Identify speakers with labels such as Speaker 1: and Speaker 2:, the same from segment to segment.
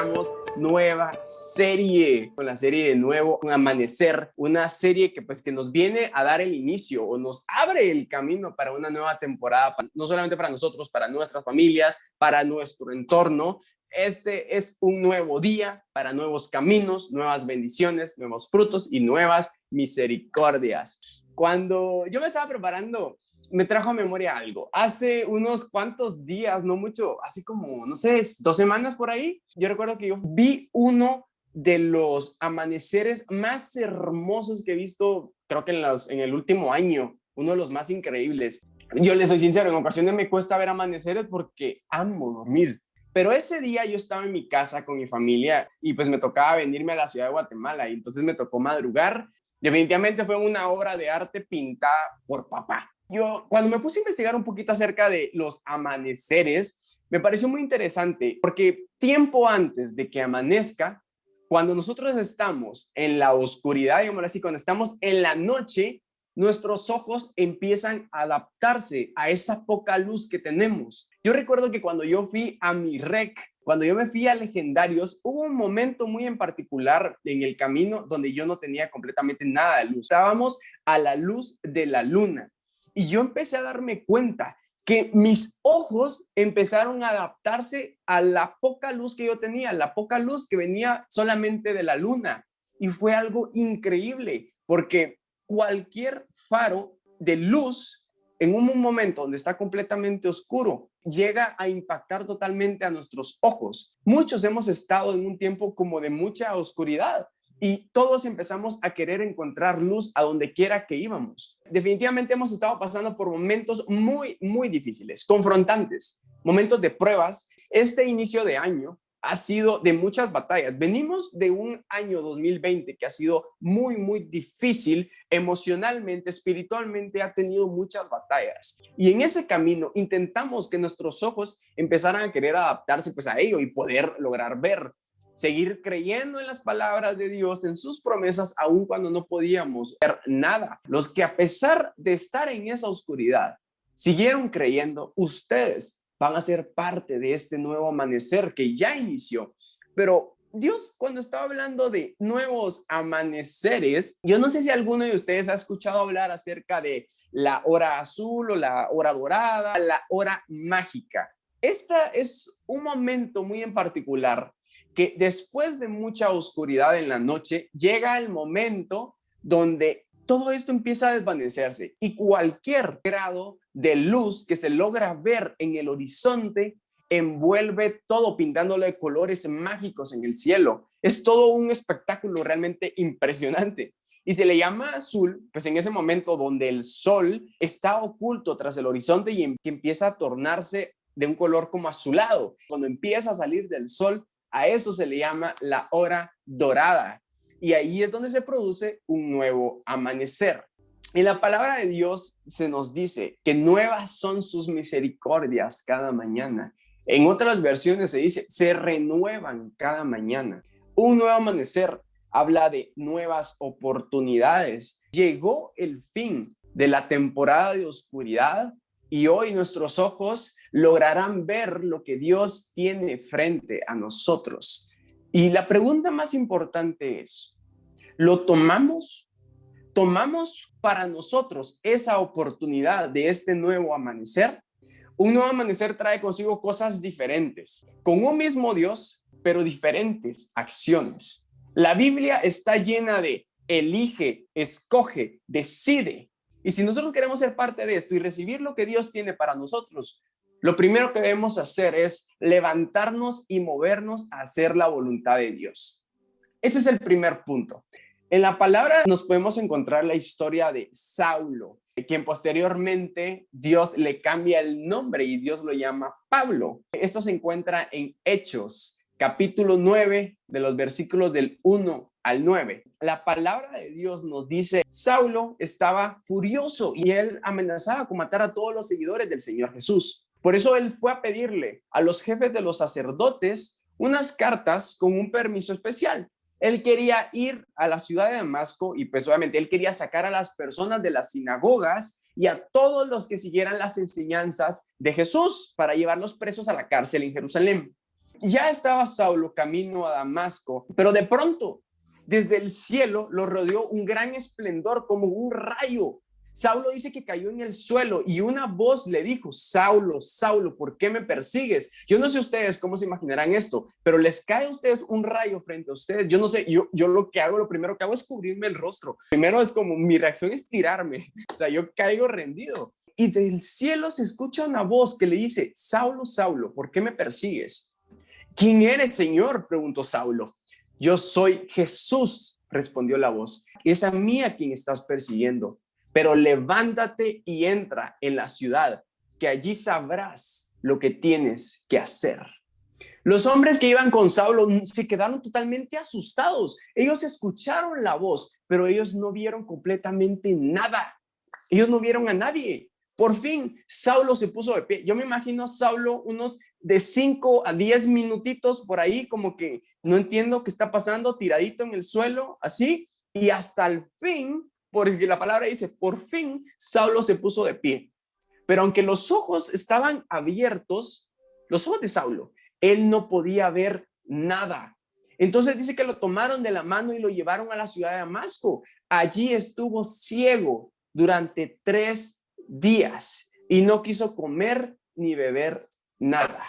Speaker 1: iniciamos nueva serie, con la serie de Nuevo Amanecer, una serie que nos viene a dar el inicio o nos abre el camino para una nueva temporada, no solamente para nosotros, para nuestras familias, para nuestro entorno. Este es un nuevo día para nuevos caminos, nuevas bendiciones, nuevos frutos y nuevas misericordias. Cuando yo me estaba preparando, me trajo a memoria algo. Hace unos cuantos días, no mucho, así como, no sé, 2 semanas por ahí, yo recuerdo que yo vi uno de los amaneceres más hermosos que he visto, creo que en el último año, uno de los más increíbles. Yo les soy sincero, en ocasiones me cuesta ver amaneceres porque amo dormir. Pero ese día yo estaba en mi casa con mi familia y pues me tocaba venirme a la ciudad de Guatemala y entonces me tocó madrugar. Definitivamente fue una obra de arte pintada por papá. Yo, cuando me puse a investigar un poquito acerca de los amaneceres, me pareció muy interesante porque tiempo antes de que amanezca, cuando nosotros estamos en la oscuridad, digamos así, cuando estamos en la noche, nuestros ojos empiezan a adaptarse a esa poca luz que tenemos. Yo recuerdo que cuando yo fui a mi rec, cuando yo me fui a Legendarios, hubo un momento muy en particular en el camino donde yo no tenía completamente nada de luz. Estábamos a la luz de la luna y yo empecé a darme cuenta que mis ojos empezaron a adaptarse a la poca luz que yo tenía, la poca luz que venía solamente de la luna. Y fue algo increíble porque cualquier faro de luz en un momento donde está completamente oscuro llega a impactar totalmente a nuestros ojos. Muchos hemos estado en un tiempo como de mucha oscuridad y todos empezamos a querer encontrar luz a donde quiera que íbamos. Definitivamente hemos estado pasando por momentos muy, muy difíciles, confrontantes, momentos de pruebas. Este inicio de año ha sido de muchas batallas. Venimos de un año 2020 que ha sido muy, muy difícil emocionalmente, espiritualmente, ha tenido muchas batallas. Y en ese camino intentamos que nuestros ojos empezaran a querer adaptarse pues a ello y poder lograr ver, seguir creyendo en las palabras de Dios, en sus promesas, aun cuando no podíamos ver nada. Los que a pesar de estar en esa oscuridad, siguieron creyendo, ustedes van a ser parte de este nuevo amanecer que ya inició. Pero Dios, cuando estaba hablando de nuevos amaneceres, yo no sé si alguno de ustedes ha escuchado hablar acerca de la hora azul o la hora dorada, la hora mágica. Esta es un momento muy en particular que después de mucha oscuridad en la noche, llega el momento donde todo esto empieza a desvanecerse y cualquier grado de luz que se logra ver en el horizonte envuelve todo pintándolo de colores mágicos en el cielo. Es todo un espectáculo realmente impresionante. Y se le llama azul, pues en ese momento donde el sol está oculto tras el horizonte y que empieza a tornarse de un color como azulado. Cuando empieza a salir del sol, a eso se le llama la hora dorada. Y ahí es donde se produce un nuevo amanecer. En la palabra de Dios se nos dice que nuevas son sus misericordias cada mañana. En otras versiones se dice, se renuevan cada mañana. Un nuevo amanecer habla de nuevas oportunidades. Llegó el fin de la temporada de oscuridad y hoy nuestros ojos lograrán ver lo que Dios tiene frente a nosotros. Y la pregunta más importante es, ¿lo tomamos? ¿Tomamos para nosotros esa oportunidad de este nuevo amanecer? Un nuevo amanecer trae consigo cosas diferentes, con un mismo Dios, pero diferentes acciones. La Biblia está llena de elige, escoge, decide. Y si nosotros queremos ser parte de esto y recibir lo que Dios tiene para nosotros, lo primero que debemos hacer es levantarnos y movernos a hacer la voluntad de Dios. Ese es el primer punto. En la palabra nos podemos encontrar la historia de Saulo, quien posteriormente Dios le cambia el nombre y Dios lo llama Pablo. Esto se encuentra en Hechos, capítulo 9, de los versículos del 1 al 9. La palabra de Dios nos dice, Saulo estaba furioso y él amenazaba con matar a todos los seguidores del Señor Jesús. Por eso él fue a pedirle a los jefes de los sacerdotes unas cartas con un permiso especial. Él quería ir a la ciudad de Damasco y pues obviamente él quería sacar a las personas de las sinagogas y a todos los que siguieran las enseñanzas de Jesús para llevarlos presos a la cárcel en Jerusalén. Ya estaba Saulo camino a Damasco, pero de pronto, desde el cielo, lo rodeó un gran esplendor como un rayo. Saulo dice que cayó en el suelo y una voz le dijo: Saulo, Saulo, ¿por qué me persigues? Yo no sé ustedes cómo se imaginarán esto, pero les cae a ustedes un rayo frente a ustedes. Yo no sé, yo lo que hago, lo primero que hago es cubrirme el rostro. Primero es como mi reacción es tirarme, o sea, yo caigo rendido. Y del cielo se escucha una voz que le dice: Saulo, Saulo, ¿por qué me persigues? ¿Quién eres, Señor?, preguntó Saulo. Yo soy Jesús, respondió la voz. Es a mí a quien estás persiguiendo, pero levántate y entra en la ciudad, que allí sabrás lo que tienes que hacer. Los hombres que iban con Saulo se quedaron totalmente asustados. Ellos escucharon la voz, pero ellos no vieron completamente nada. Ellos no vieron a nadie. Por fin, Saulo se puso de pie. Yo me imagino a Saulo unos de 5 a 10 minutitos por ahí, como que no entiendo qué está pasando, tiradito en el suelo, así. Y hasta el fin, porque la palabra dice, por fin, Saulo se puso de pie. Pero aunque los ojos estaban abiertos, los ojos de Saulo, él no podía ver nada. Entonces dice que lo tomaron de la mano y lo llevaron a la ciudad de Damasco. Allí estuvo ciego durante 3 días y no quiso comer ni beber nada.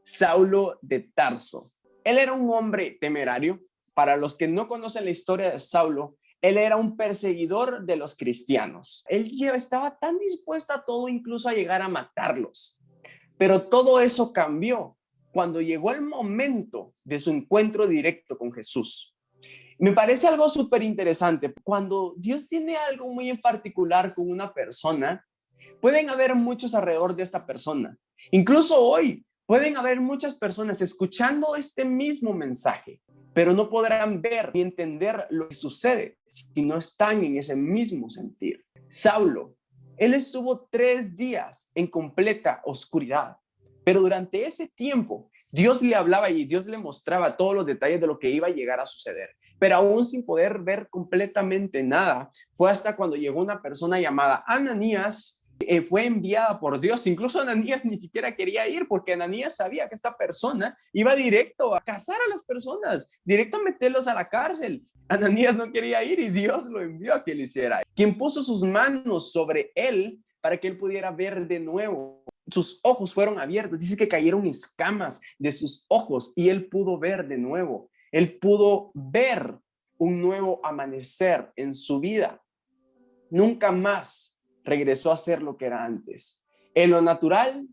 Speaker 1: Saulo de Tarso. Él era un hombre temerario. Para los que no conocen la historia de Saulo, él era un perseguidor de los cristianos. Él estaba tan dispuesto a todo, incluso a llegar a matarlos. Pero todo eso cambió cuando llegó el momento de su encuentro directo con Jesús. Me parece algo súper interesante. Cuando Dios tiene algo muy en particular con una persona, pueden haber muchos alrededor de esta persona. Incluso hoy pueden haber muchas personas escuchando este mismo mensaje, pero no podrán ver ni entender lo que sucede si no están en ese mismo sentir. Saulo, él estuvo 3 días en completa oscuridad, pero durante ese tiempo Dios le hablaba y Dios le mostraba todos los detalles de lo que iba a llegar a suceder. Pero aún sin poder ver completamente nada, fue hasta cuando llegó una persona llamada Ananías. Fue enviada por Dios. Incluso Ananías ni siquiera quería ir, porque Ananías sabía que esta persona iba directo a cazar a las personas, directo a meterlos a la cárcel. Ananías no quería ir y Dios lo envió a que lo hiciera. Quien puso sus manos sobre él para que él pudiera ver de nuevo. Sus ojos fueron abiertos. Dice que cayeron escamas de sus ojos y él pudo ver de nuevo. Él pudo ver un nuevo amanecer en su vida. Nunca más regresó a ser lo que era antes. En lo natural,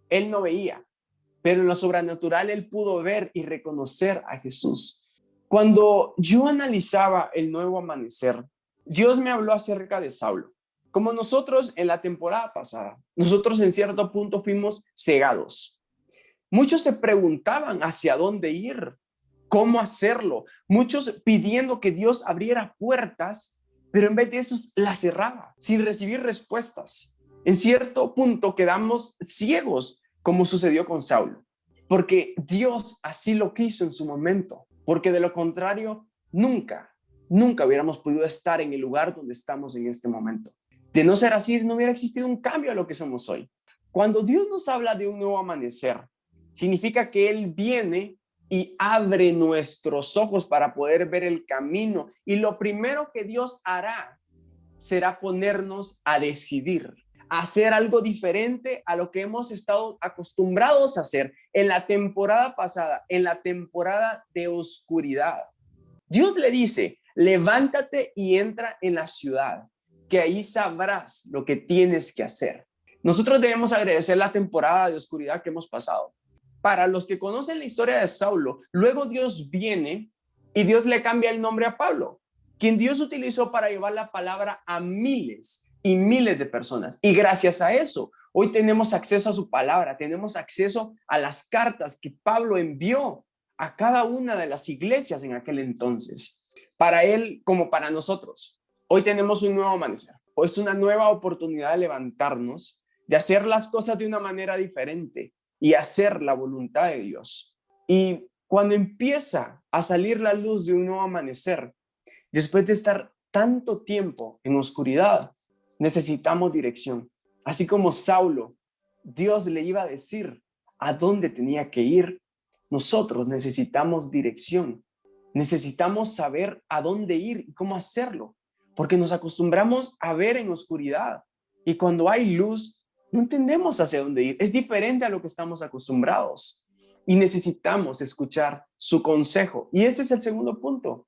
Speaker 1: él no veía, pero en lo sobrenatural él pudo ver y reconocer a Jesús. Cuando yo analizaba el nuevo amanecer, Dios me habló acerca de Saulo. Como nosotros en la temporada pasada, nosotros en cierto punto fuimos cegados. Muchos se preguntaban hacia dónde ir, cómo hacerlo. Muchos pidiendo que Dios abriera puertas, pero en vez de eso las cerraba, sin recibir respuestas. En cierto punto quedamos ciegos, como sucedió con Saulo, porque Dios así lo quiso en su momento, porque de lo contrario, nunca hubiéramos podido estar en el lugar donde estamos en este momento. De no ser así, no hubiera existido un cambio a lo que somos hoy. Cuando Dios nos habla de un nuevo amanecer, significa que Él viene y abre nuestros ojos para poder ver el camino. Y lo primero que Dios hará será ponernos a decidir, a hacer algo diferente a lo que hemos estado acostumbrados a hacer en la temporada pasada, en la temporada de oscuridad. Dios le dice: levántate y entra en la ciudad, que ahí sabrás lo que tienes que hacer. Nosotros debemos agradecer la temporada de oscuridad que hemos pasado. Para los que conocen la historia de Saulo, luego Dios viene y Dios le cambia el nombre a Pablo, quien Dios utilizó para llevar la palabra a miles y miles de personas. Y gracias a eso, hoy tenemos acceso a su palabra, tenemos acceso a las cartas que Pablo envió a cada una de las iglesias en aquel entonces. Para él como para nosotros, hoy tenemos un nuevo amanecer. Hoy es una nueva oportunidad de levantarnos, de hacer las cosas de una manera diferente y hacer la voluntad de Dios. Y cuando empieza a salir la luz de un nuevo amanecer, después de estar tanto tiempo en oscuridad, necesitamos dirección. Así como Saulo, Dios le iba a decir a dónde tenía que ir. nosotros necesitamos dirección. Necesitamos saber a dónde ir y cómo hacerlo, porque nos acostumbramos a ver en oscuridad y cuando hay luz no entendemos hacia dónde ir. Es diferente a lo que estamos acostumbrados y necesitamos escuchar su consejo. Y este es el segundo punto.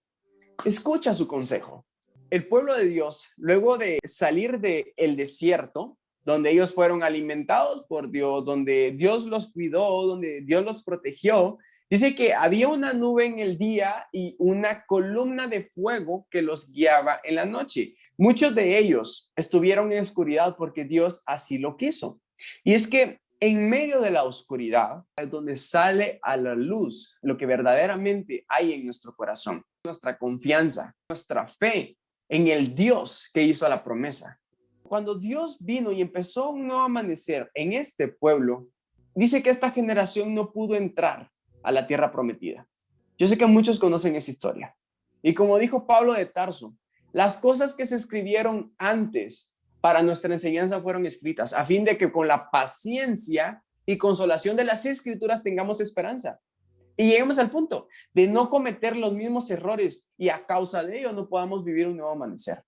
Speaker 1: Escucha su consejo. El pueblo de Dios, luego de salir del desierto, donde ellos fueron alimentados por Dios, donde Dios los cuidó, donde Dios los protegió, dice que había una nube en el día y una columna de fuego que los guiaba en la noche. Muchos de ellos estuvieron en oscuridad porque Dios así lo quiso. Y es que en medio de la oscuridad es donde sale a la luz lo que verdaderamente hay en nuestro corazón, nuestra confianza, nuestra fe en el Dios que hizo la promesa. Cuando Dios vino y empezó un nuevo amanecer en este pueblo, dice que esta generación no pudo entrar a la tierra prometida. Yo sé que muchos conocen esa historia. Y como dijo Pablo de Tarso, las cosas que se escribieron antes para nuestra enseñanza fueron escritas a fin de que con la paciencia y consolación de las escrituras tengamos esperanza. Y lleguemos al punto de no cometer los mismos errores y a causa de ello no podamos vivir un nuevo amanecer.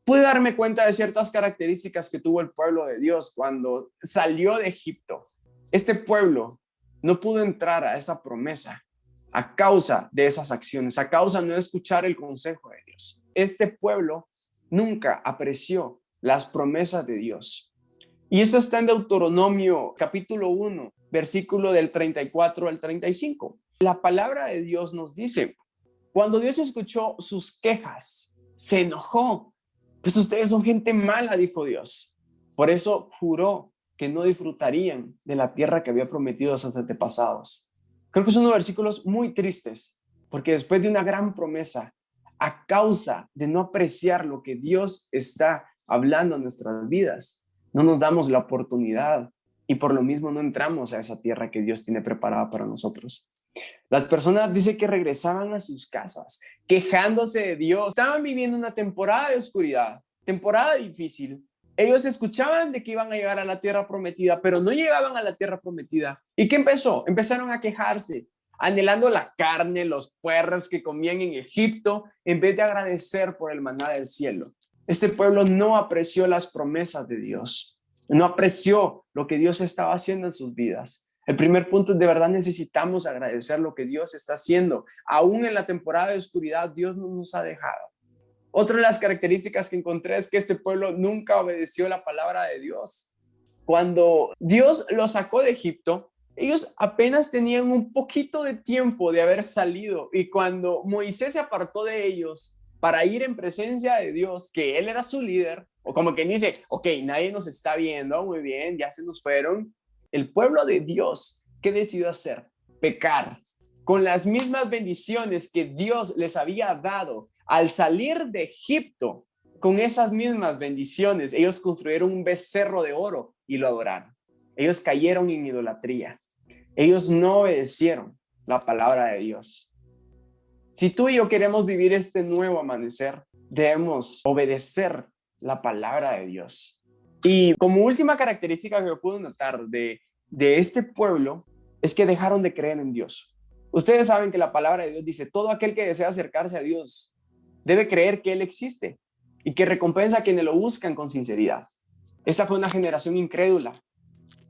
Speaker 1: Pude darme cuenta de ciertas características que tuvo el pueblo de Dios cuando salió de Egipto. Este pueblo no pudo entrar a esa promesa a causa de esas acciones, a causa de no escuchar el consejo de Dios. Este pueblo nunca apreció las promesas de Dios. Y eso está en Deuteronomio capítulo 1, versículo del 34 al 35. La palabra de Dios nos dice, cuando Dios escuchó sus quejas, se enojó. Pues ustedes son gente mala, dijo Dios. Por eso juró que no disfrutarían de la tierra que había prometido a sus antepasados. Creo que son unos versículos muy tristes, porque después de una gran promesa, a causa de no apreciar lo que Dios está hablando en nuestras vidas, no nos damos la oportunidad y por lo mismo no entramos a esa tierra que Dios tiene preparada para nosotros. Las personas dicen que regresaban a sus casas quejándose de Dios. Estaban viviendo una temporada de oscuridad, temporada difícil. Ellos escuchaban de que iban a llegar a la tierra prometida, pero no llegaban a la tierra prometida. ¿Y qué empezó? Empezaron a quejarse, anhelando la carne, los puerros que comían en Egipto, en vez de agradecer por el maná del cielo. Este pueblo no apreció las promesas de Dios, no apreció lo que Dios estaba haciendo en sus vidas. El primer punto es de verdad necesitamos agradecer lo que Dios está haciendo. Aún en la temporada de oscuridad, Dios no nos ha dejado. Otra de las características que encontré es que este pueblo nunca obedeció la palabra de Dios. Cuando Dios los sacó de Egipto, ellos apenas tenían un poquito de tiempo de haber salido y cuando Moisés se apartó de ellos para ir en presencia de Dios, que él era su líder, o como quien dice, ok, nadie nos está viendo, muy bien, ya se nos fueron. El pueblo de Dios, ¿qué decidió hacer? Pecar. Con las mismas bendiciones que Dios les había dado al salir de Egipto, con esas mismas bendiciones, ellos construyeron un becerro de oro y lo adoraron. Ellos cayeron en idolatría. Ellos no obedecieron la palabra de Dios. Si tú y yo queremos vivir este nuevo amanecer, debemos obedecer la palabra de Dios. Y como última característica que yo pude notar de este pueblo es que dejaron de creer en Dios. Ustedes saben que la palabra de Dios dice, todo aquel que desea acercarse a Dios debe creer que Él existe y que recompensa a quienes lo buscan con sinceridad. Esa fue una generación incrédula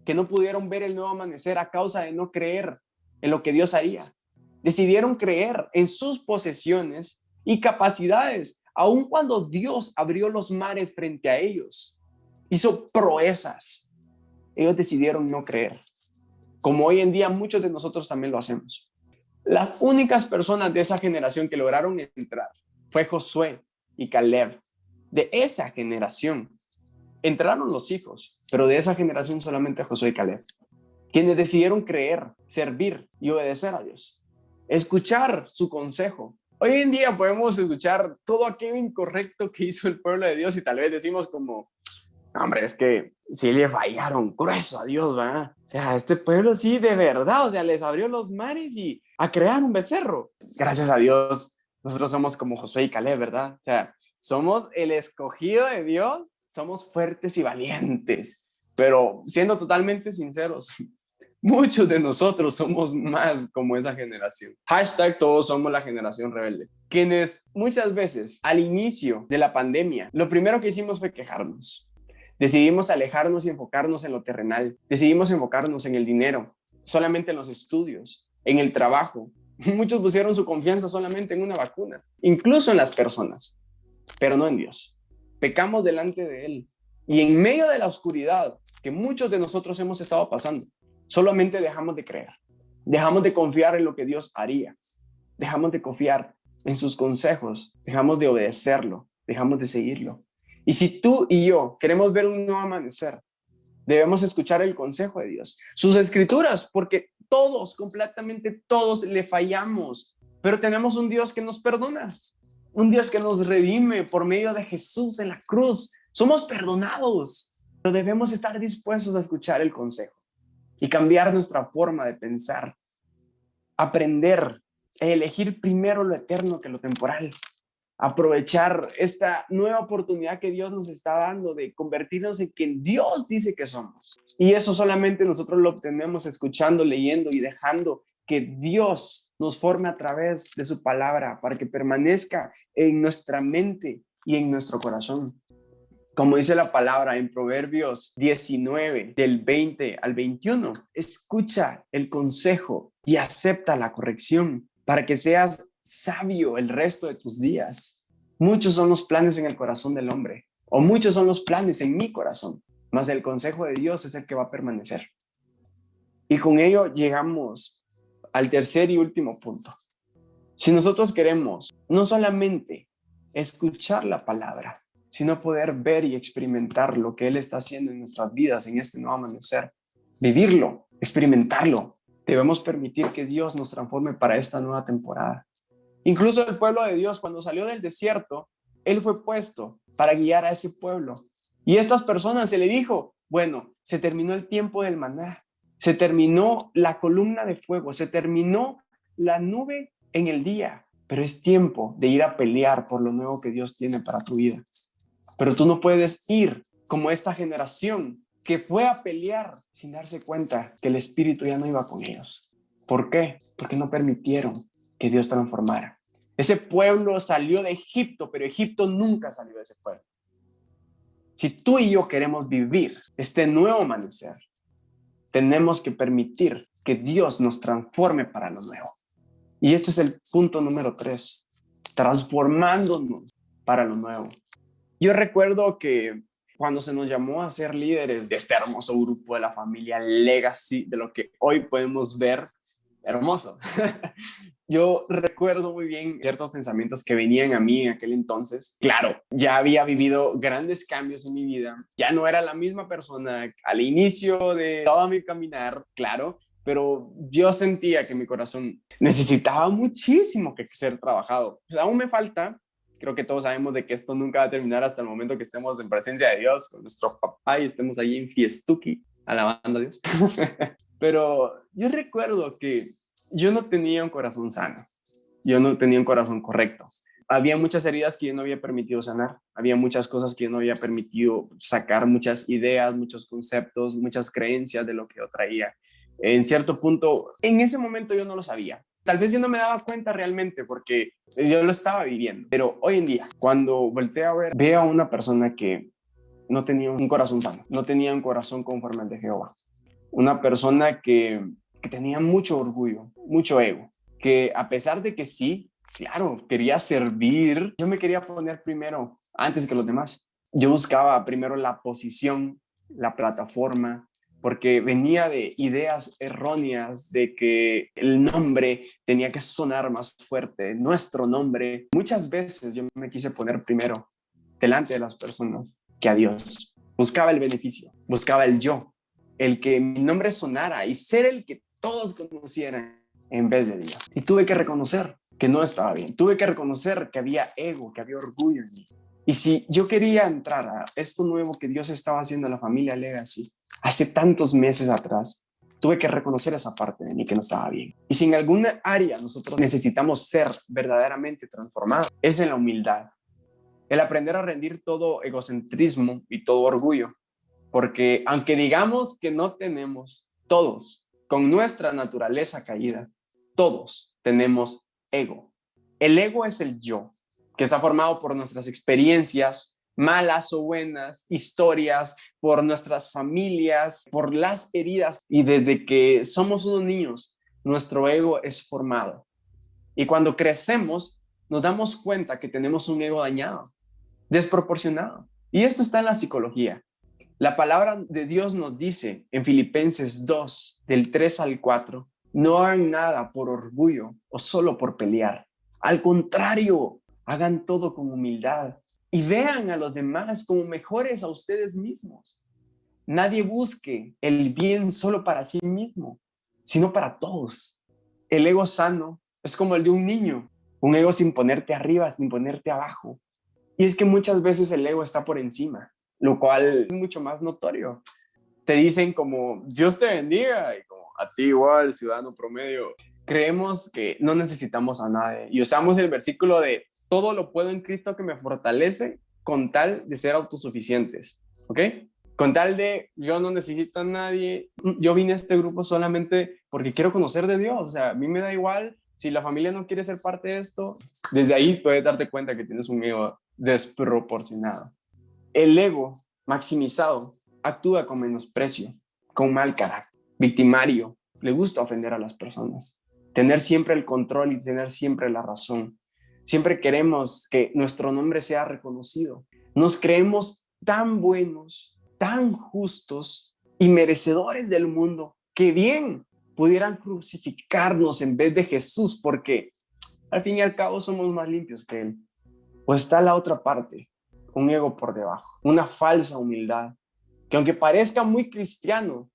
Speaker 1: que no pudieron ver el nuevo amanecer a causa de no creer en lo que Dios haría. Decidieron creer en sus posesiones y capacidades, aun cuando Dios abrió los mares frente a ellos. Hizo proezas. Ellos decidieron no creer. Como hoy en día muchos de nosotros también lo hacemos. Las únicas personas de esa generación que lograron entrar fue Josué y Caleb. De esa generación entraron los hijos, pero de esa generación solamente Josué y Caleb, quienes decidieron creer, servir y obedecer a Dios. Escuchar su consejo. Hoy en día podemos escuchar todo aquello incorrecto que hizo el pueblo de Dios y tal vez decimos como, hombre, es que sí le fallaron grueso a Dios, ¿verdad? O sea, este pueblo sí, de verdad, o sea, les abrió los mares y a crear un becerro. Gracias a Dios, nosotros somos como Josué y Caleb, ¿verdad? O sea, somos el escogido de Dios, somos fuertes y valientes, pero siendo totalmente sinceros, Muchos de nosotros somos más como esa generación. Hashtag todos somos la generación rebelde. Quienes muchas veces al inicio de la pandemia, lo primero que hicimos fue quejarnos. Decidimos alejarnos y enfocarnos en lo terrenal. Decidimos enfocarnos en el dinero, solamente en los estudios, en el trabajo. Muchos pusieron su confianza solamente en una vacuna, incluso en las personas, pero no en Dios. Pecamos delante de Él. Y en medio de la oscuridad que muchos de nosotros hemos estado pasando, solamente dejamos de creer, dejamos de confiar en lo que Dios haría, dejamos de confiar en sus consejos, dejamos de obedecerlo, dejamos de seguirlo. Y si tú y yo queremos ver un nuevo amanecer, debemos escuchar el consejo de Dios, sus escrituras, porque todos, completamente todos le fallamos, pero tenemos un Dios que nos perdona, un Dios que nos redime por medio de Jesús en la cruz. Somos perdonados, pero debemos estar dispuestos a escuchar el consejo y cambiar nuestra forma de pensar, aprender a elegir primero lo eterno que lo temporal, aprovechar esta nueva oportunidad que Dios nos está dando de convertirnos en quien Dios dice que somos. Y eso solamente nosotros lo obtenemos escuchando, leyendo y dejando que Dios nos forme a través de su palabra para que permanezca en nuestra mente y en nuestro corazón. Como dice la palabra en Proverbios 19, del 20 al 21, escucha el consejo y acepta la corrección para que seas sabio el resto de tus días. Muchos son los planes en el corazón del hombre, o muchos son los planes en mi corazón, mas el consejo de Dios es el que va a permanecer. Y con ello llegamos al tercer y último punto. Si nosotros queremos no solamente escuchar la palabra, sino poder ver y experimentar lo que Él está haciendo en nuestras vidas en este nuevo amanecer, vivirlo, experimentarlo, debemos permitir que Dios nos transforme para esta nueva temporada. Incluso el pueblo de Dios, cuando salió del desierto, Él fue puesto para guiar a ese pueblo. Y a estas personas se le dijo, bueno, se terminó el tiempo del maná, se terminó la columna de fuego, se terminó la nube en el día, pero es tiempo de ir a pelear por lo nuevo que Dios tiene para tu vida. Pero tú no puedes ir como esta generación que fue a pelear sin darse cuenta que el Espíritu ya no iba con ellos. ¿Por qué? Porque no permitieron que Dios transformara. Ese pueblo salió de Egipto, pero Egipto nunca salió de ese pueblo. Si tú y yo queremos vivir este nuevo amanecer, tenemos que permitir que Dios nos transforme para lo nuevo. Y este es el punto número 3, transformándonos para lo nuevo. Yo recuerdo que cuando se nos llamó a ser líderes de este hermoso grupo de la familia Legacy, de lo que hoy podemos ver, hermoso. Yo recuerdo muy bien ciertos pensamientos que venían a mí en aquel entonces. Claro, ya había vivido grandes cambios en mi vida. Ya no era la misma persona al inicio de todo mi caminar, claro, pero yo sentía que mi corazón necesitaba muchísimo que ser trabajado. Pues aún me falta. Creo que todos sabemos de que esto nunca va a terminar hasta el momento que estemos en presencia de Dios con nuestro papá y estemos allí en fiestuki, alabando a Dios. Pero yo recuerdo que yo no tenía un corazón sano, yo no tenía un corazón correcto. Había muchas heridas que yo no había permitido sanar, había muchas cosas que yo no había permitido sacar, muchas ideas, muchos conceptos, muchas creencias de lo que yo traía. En cierto punto, en ese momento yo no lo sabía. Tal vez yo no me daba cuenta realmente porque yo lo estaba viviendo. Pero hoy en día, cuando volteo a ver, veo a una persona que no tenía un corazón sano, no tenía un corazón conforme al de Jehová. Una persona que tenía mucho orgullo, mucho ego, que a pesar de que sí, claro, quería servir, yo me quería poner primero antes que los demás. Yo buscaba primero la posición, la plataforma, porque venía de ideas erróneas de que el nombre tenía que sonar más fuerte, nuestro nombre. Muchas veces yo me quise poner primero delante de las personas que a Dios. Buscaba el beneficio, buscaba el yo, el que mi nombre sonara y ser el que todos conocieran en vez de Dios. Y tuve que reconocer que no estaba bien. Tuve que reconocer que había ego, que había orgullo en mí. Y si yo quería entrar a esto nuevo que Dios estaba haciendo en la familia Legacy, hace tantos meses atrás, tuve que reconocer esa parte de mí que no estaba bien. Y si en alguna área nosotros necesitamos ser verdaderamente transformados, es en la humildad. El aprender a rendir todo egocentrismo y todo orgullo. Porque aunque digamos que no tenemos, todos con nuestra naturaleza caída, todos tenemos ego. El ego es el yo, que está formado por nuestras experiencias, malas o buenas, historias, por nuestras familias, por las heridas. Y desde que somos unos niños, nuestro ego es formado. Y cuando crecemos, nos damos cuenta que tenemos un ego dañado, desproporcionado. Y esto está en la psicología. La palabra de Dios nos dice en Filipenses 2, del 3 al 4, no hagan nada por orgullo o solo por pelear. Al contrario, hagan todo con humildad y vean a los demás como mejores a ustedes mismos. Nadie busque el bien solo para sí mismo, sino para todos. El ego sano es como el de un niño, un ego sin ponerte arriba, sin ponerte abajo. Y es que muchas veces el ego está por encima, lo cual es mucho más notorio. Te dicen como, Dios te bendiga, y como, a ti igual, ciudadano promedio. Creemos que no necesitamos a nadie y usamos el versículo de todo lo puedo en Cristo que me fortalece con tal de ser autosuficientes, ¿ok? Con tal de yo no necesito a nadie, yo vine a este grupo solamente porque quiero conocer de Dios, o sea, a mí me da igual si la familia no quiere ser parte de esto. Desde ahí puedes darte cuenta que tienes un ego desproporcionado. El ego maximizado actúa con menosprecio, con mal carácter, victimario, le gusta ofender a las personas, tener siempre el control y tener siempre la razón. Siempre queremos que nuestro nombre sea reconocido. Nos creemos tan buenos, tan justos y merecedores del mundo que bien pudieran crucificarnos en vez de Jesús, porque al fin y al cabo somos más limpios que Él. O está la otra parte, un ego por debajo, una falsa humildad, que aunque parezca muy cristiano,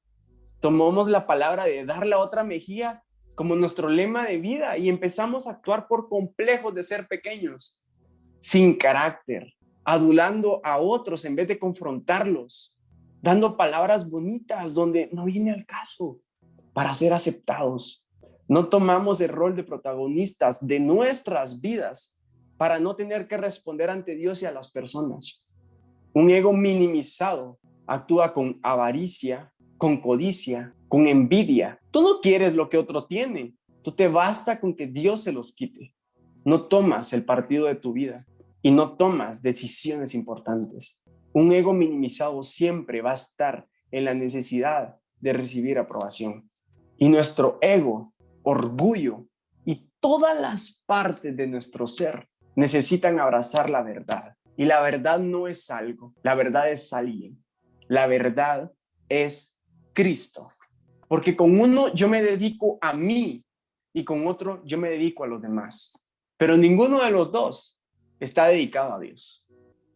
Speaker 1: tomamos la palabra de dar la otra mejilla como nuestro lema de vida y empezamos a actuar por complejos de ser pequeños, sin carácter, adulando a otros en vez de confrontarlos, dando palabras bonitas donde no viene al caso para ser aceptados. No tomamos el rol de protagonistas de nuestras vidas para no tener que responder ante Dios y a las personas. Un ego minimizado actúa con avaricia, con codicia, con envidia. Tú no quieres lo que otro tiene. Tú te basta con que Dios se los quite. No tomas el partido de tu vida y no tomas decisiones importantes. Un ego minimizado siempre va a estar en la necesidad de recibir aprobación. Y nuestro ego, orgullo y todas las partes de nuestro ser necesitan abrazar la verdad. Y la verdad no es algo, la verdad es alguien. La verdad es Cristo. Porque con uno yo me dedico a mí y con otro yo me dedico a los demás. Pero ninguno de los dos está dedicado a Dios.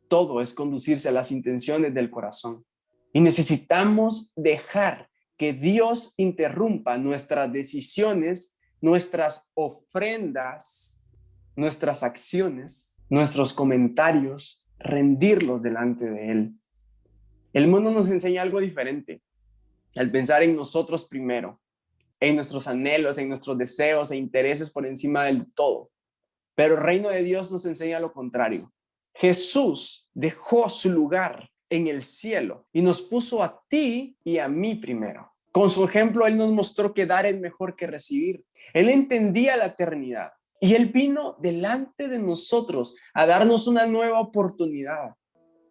Speaker 1: Todo es conducirse a las intenciones del corazón. Y necesitamos dejar que Dios interrumpa nuestras decisiones, nuestras ofrendas, nuestras acciones, nuestros comentarios, rendirlos delante de Él. El mundo nos enseña algo diferente. Al pensar en nosotros primero, en nuestros anhelos, en nuestros deseos e intereses por encima del todo. Pero el reino de Dios nos enseña lo contrario. Jesús dejó su lugar en el cielo y nos puso a ti y a mí primero. Con su ejemplo, Él nos mostró que dar es mejor que recibir. Él entendía la eternidad y Él vino delante de nosotros a darnos una nueva oportunidad,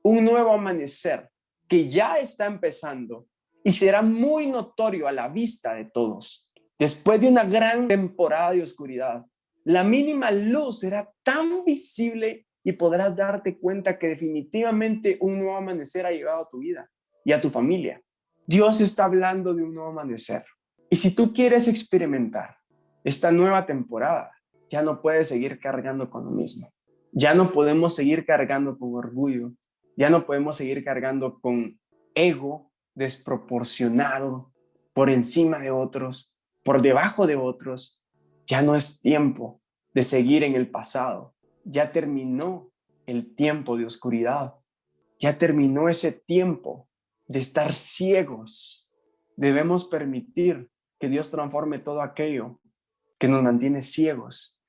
Speaker 1: un nuevo amanecer que ya está empezando y será muy notorio a la vista de todos. Después de una gran temporada de oscuridad, la mínima luz será tan visible y podrás darte cuenta que definitivamente un nuevo amanecer ha llegado a tu vida y a tu familia. Dios está hablando de un nuevo amanecer. Y si tú quieres experimentar esta nueva temporada, ya no puedes seguir cargando con lo mismo. Ya no podemos seguir cargando con orgullo. Ya no podemos seguir cargando con ego desproporcionado por encima de otros, por debajo de otros. Ya no es tiempo de seguir en el pasado. Ya terminó el tiempo de oscuridad. Ya terminó ese tiempo de estar ciegos. Debemos permitir que Dios transforme todo aquello que nos mantiene ciegos.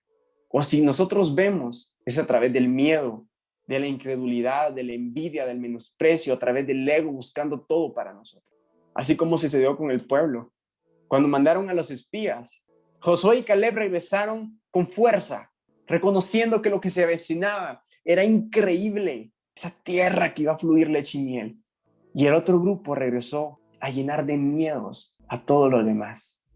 Speaker 1: O si nosotros vemos, es a través del miedo, de la incredulidad, de la envidia, del menosprecio, a través del ego buscando todo para nosotros. Así como sucedió con el pueblo. cuando mandaron a los espías, Josué y Caleb regresaron con fuerza, reconociendo que lo que se avecinaba era increíble, esa tierra que iba a fluir leche y miel. Y el otro grupo regresó a llenar de miedos a todos los demás,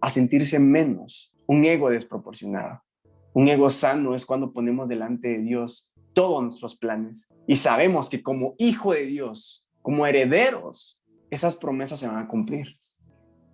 Speaker 1: a sentirse menos, un ego desproporcionado. Un ego sano es cuando ponemos delante de Dios todos nuestros planes y sabemos que como hijo de Dios, como herederos, esas promesas se van a cumplir.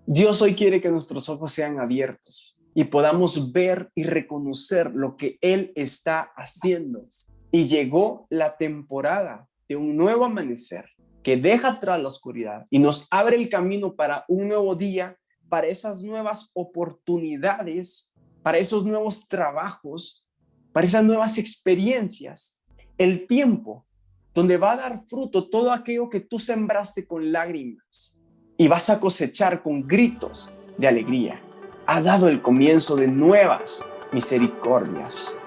Speaker 1: Dios hoy quiere que nuestros ojos sean abiertos y podamos ver y reconocer lo que Él está haciendo. Y llegó la temporada de un nuevo amanecer que deja atrás la oscuridad y nos abre el camino para un nuevo día, para esas nuevas oportunidades, para esos nuevos trabajos, para esas nuevas experiencias. El tiempo donde va a dar fruto todo aquello que tú sembraste con lágrimas y vas a cosechar con gritos de alegría. Ha dado el comienzo de nuevas misericordias.